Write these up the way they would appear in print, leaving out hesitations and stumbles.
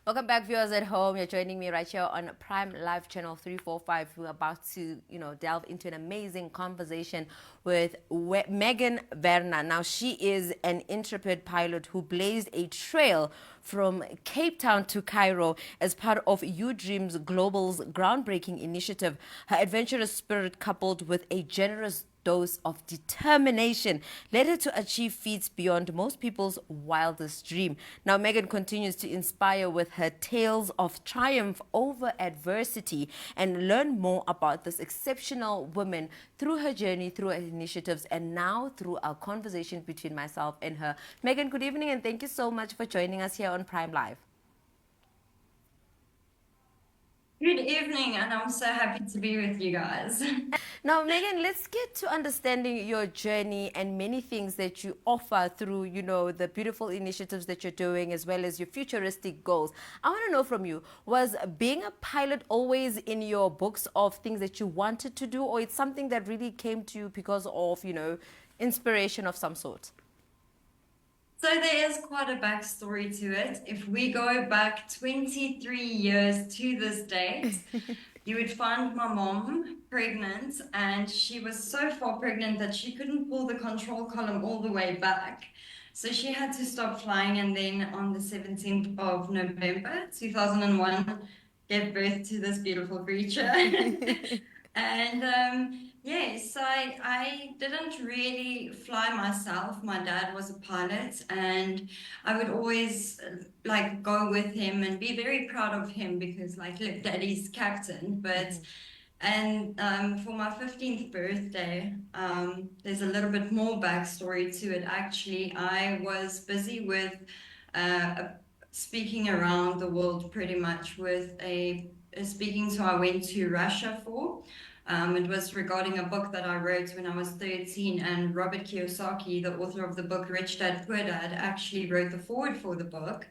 Welcome back, viewers at home. You're joining me right here on Prime Live Channel 345. We're about to, delve into an amazing conversation with Megan Werner. Now, she is an intrepid pilot who blazed a trail from Cape Town to Cairo as part of You Dreams Global's groundbreaking initiative. Her adventurous spirit, coupled with a generous dose of determination, led her to achieve feats beyond most people's wildest dream. Now, Megan continues to inspire with her tales of triumph over adversity, and learn more about this exceptional woman through her journey, through her initiatives, and now through our conversation between myself and her. Megan, good evening, and thank you so much for joining us here on Prime Live. Good evening, and I'm so happy to be with you guys. Now, Megan, let's get to understanding your journey and many things that you offer through, the beautiful initiatives that you're doing, as well as your futuristic goals. I want to know from you, was being a pilot always in your books of things that you wanted to do, or it's something that really came to you because of, inspiration of some sort? So there is quite a backstory to it. If we go back 23 years to this date, you would find my mom pregnant, and she was so far pregnant that she couldn't pull the control column all the way back. So she had to stop flying, and then on the 17th of November 2001, gave birth to this beautiful creature. And yes, I didn't really fly myself. My dad was a pilot, and I would always like go with him and be very proud of him because, like, look, daddy's captain. But and for my 15th birthday, there's a little bit more backstory to it. Actually, I was busy with uh, speaking around the world pretty much with a speaking tour I went to Russia for. It was regarding a book that I wrote when I was 13, and Robert Kiyosaki, the author of the book Rich Dad Poor Dad, actually wrote the foreword for the book.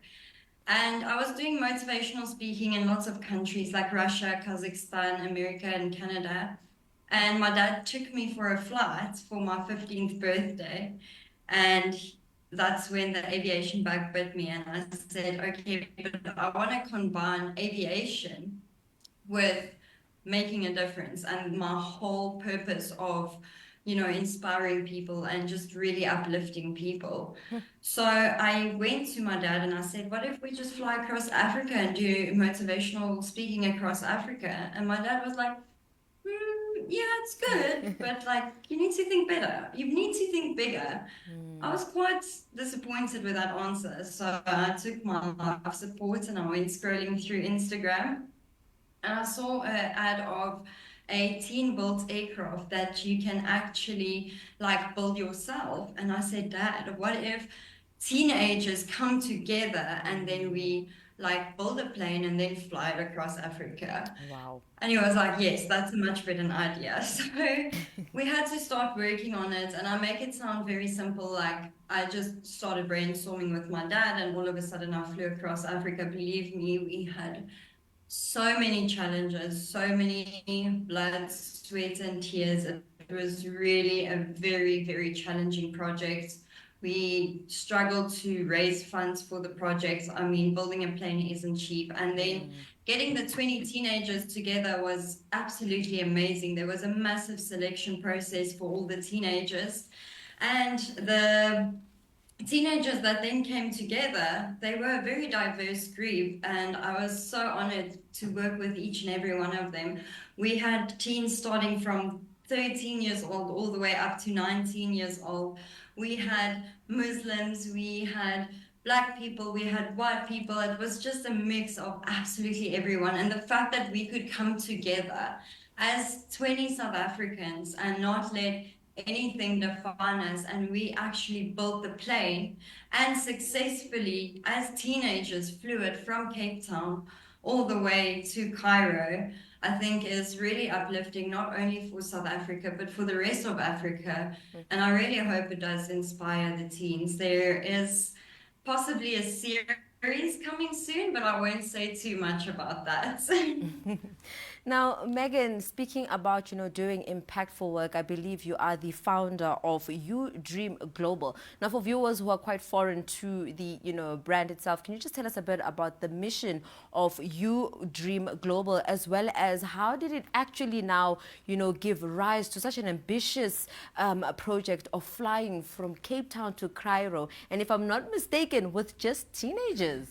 And I was doing motivational speaking in lots of countries like Russia, Kazakhstan, America, and Canada. And my dad took me for a flight for my 15th birthday. And that's when the aviation bug bit me. And I said, okay, but I want to combine aviation with making a difference, and my whole purpose of inspiring people and just really uplifting people. So I went to my dad and I said, what if we just fly across Africa and do motivational speaking across Africa? And my dad was like, yeah, it's good, but like you need to think better, you need to think bigger. I was quite disappointed with that answer, so I took my life support and I went scrolling through Instagram, and I saw an ad of a teen-built aircraft that you can actually like build yourself. And I said, Dad, what if teenagers come together and then we like build a plane and then fly it across Africa? Wow. And he was like, yes, that's a much better idea. So we had to start working on it. And I make it sound very simple. Like I just started brainstorming with my dad, and all of a sudden I flew across Africa. Believe me, we had so many challenges, so many blood, sweat, and tears. It was really a very, very challenging project. We struggled to raise funds for the project. I mean, building a plane isn't cheap. And then getting the 20 teenagers together was absolutely amazing. There was a massive selection process for all the teenagers. And the teenagers that then came together, they were a very diverse group, and I was so honored to work with each and every one of them. We had teens starting from 13 years old all the way up to 19 years old. We had Muslims, we had Black people, we had white people. It was just a mix of absolutely everyone. And the fact that we could come together as 20 South Africans and not let anything define us, and we actually built the plane and successfully as teenagers flew it from Cape Town all the way to Cairo, I think is really uplifting, not only for South Africa but for the rest of Africa. And I really hope it does inspire the teens. There is possibly a series coming soon, but I won't say too much about that. Now, Megan, speaking about, doing impactful work, I believe you are the founder of You Dream Global. Now, for viewers who are quite foreign to the, brand itself, can you just tell us a bit about the mission of You Dream Global, as well as how did it actually now, give rise to such an ambitious project of flying from Cape Town to Cairo, and if I'm not mistaken, with just teenagers?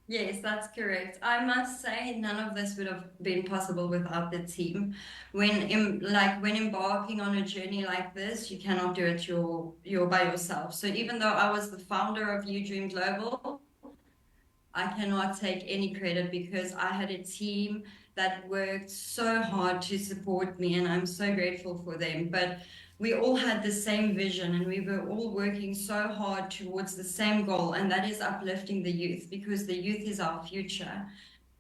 Yes, that's correct. I must say none of this would have been possible without the team. When embarking on a journey like this, you cannot do it you're by yourself. So even though I was the founder of You Dream Global, I cannot take any credit because I had a team that worked so hard to support me, and I'm so grateful for them. But we all had the same vision, and we were all working so hard towards the same goal, and that is uplifting the youth because the youth is our future.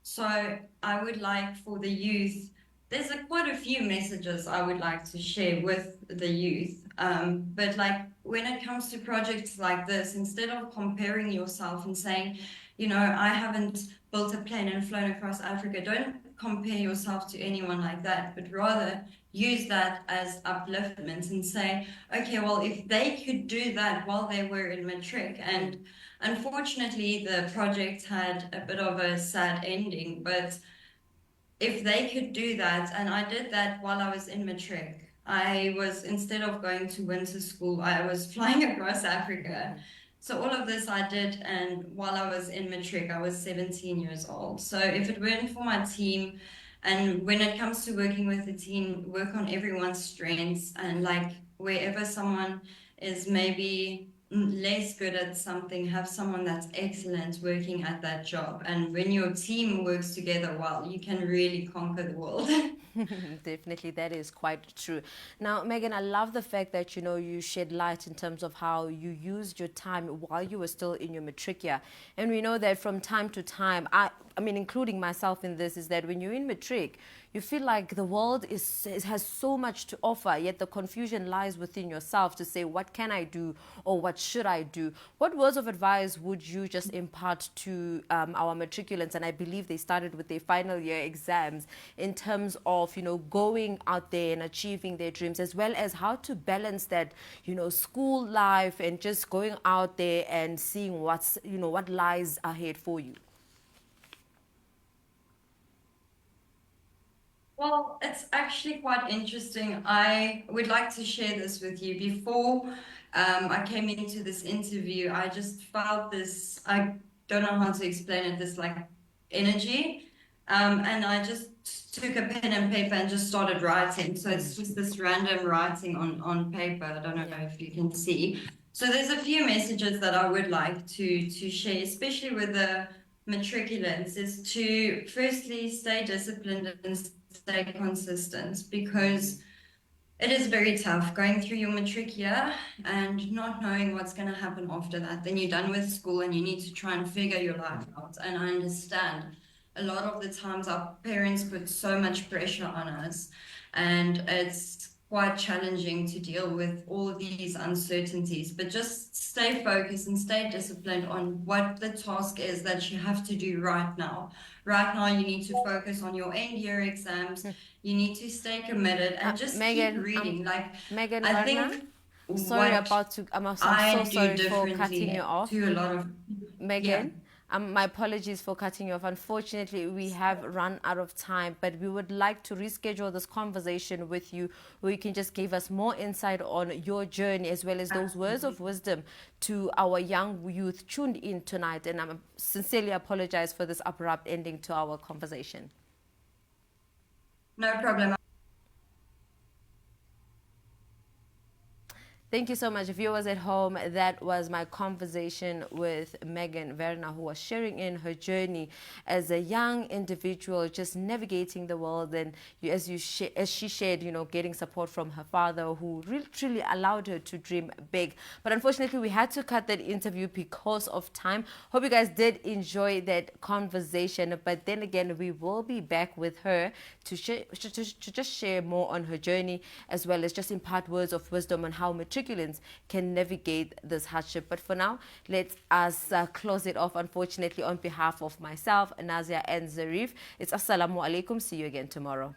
So I would like for the youth, there's quite a few messages I would like to share with the youth. But like when it comes to projects like this, instead of comparing yourself and saying, I haven't built a plane and flown across Africa, don't compare yourself to anyone like that, but rather use that as upliftment and say, okay, well, if they could do that while they were in matric, and unfortunately, the project had a bit of a sad ending, but if they could do that, and I did that while I was in matric. I was, instead of going to winter school, I was flying across Africa. So all of this I did, and while I was in matric, I was 17 years old. So if it weren't for my team, and when it comes to working with the team, work on everyone's strengths, and like wherever someone is maybe less good at something, have someone that's excellent working at that job. And when your team works together well, you can really conquer the world. Definitely, that is quite true. Now, Megan, I love the fact that you shed light in terms of how you used your time while you were still in your matric year, and we know that from time to time, I mean, including myself in this, is that when you're in matric, you feel like the world has so much to offer, yet the confusion lies within yourself to say, what can I do or what should I do? What words of advice would you just impart to our matriculants? And I believe they started with their final year exams in terms of, going out there and achieving their dreams, as well as how to balance that, school life and just going out there and seeing what lies ahead for you. Well, it's actually quite interesting. I would like to share this with you. Before I came into this interview, I just felt this, I don't know how to explain it, this like energy. And I just took a pen and paper and just started writing. So it's just this random writing on paper. I don't know if you can see. So there's a few messages that I would like to share, especially with the matriculants, is to firstly stay disciplined and stay consistent, because it is very tough going through your matric year and not knowing what's going to happen after that. Then you're done with school and you need to try and figure your life out. And I understand a lot of the times our parents put so much pressure on us, and it's quite challenging to deal with all these uncertainties. But just stay focused and stay disciplined on what the task is that you have to do right now. Right now, you need to focus on your end year exams. You need to stay committed and just Megan, keep reading. Megan I Werner, think sorry what I'm so I do sorry for cutting you differently off. to a lot of, yeah. Megan, my apologies for cutting you off. Unfortunately, we have run out of time, but we would like to reschedule this conversation with you where you can just give us more insight on your journey, as well as those words of wisdom to our young youth tuned in tonight. And I sincerely apologize for this abrupt ending to our conversation. No problem. Thank you so much, viewers at home. That was my conversation with Megan Werner, who was sharing in her journey as a young individual, just navigating the world. And as she shared, getting support from her father, who really truly allowed her to dream big. But unfortunately, we had to cut that interview because of time. Hope you guys did enjoy that conversation. But then again, we will be back with her to just share more on her journey, as well as just impart words of wisdom on how matric succulents can navigate this hardship. But for now, let us close it off. Unfortunately, on behalf of myself, Nazia and Zarif, it's Assalamu alaikum. See you again tomorrow.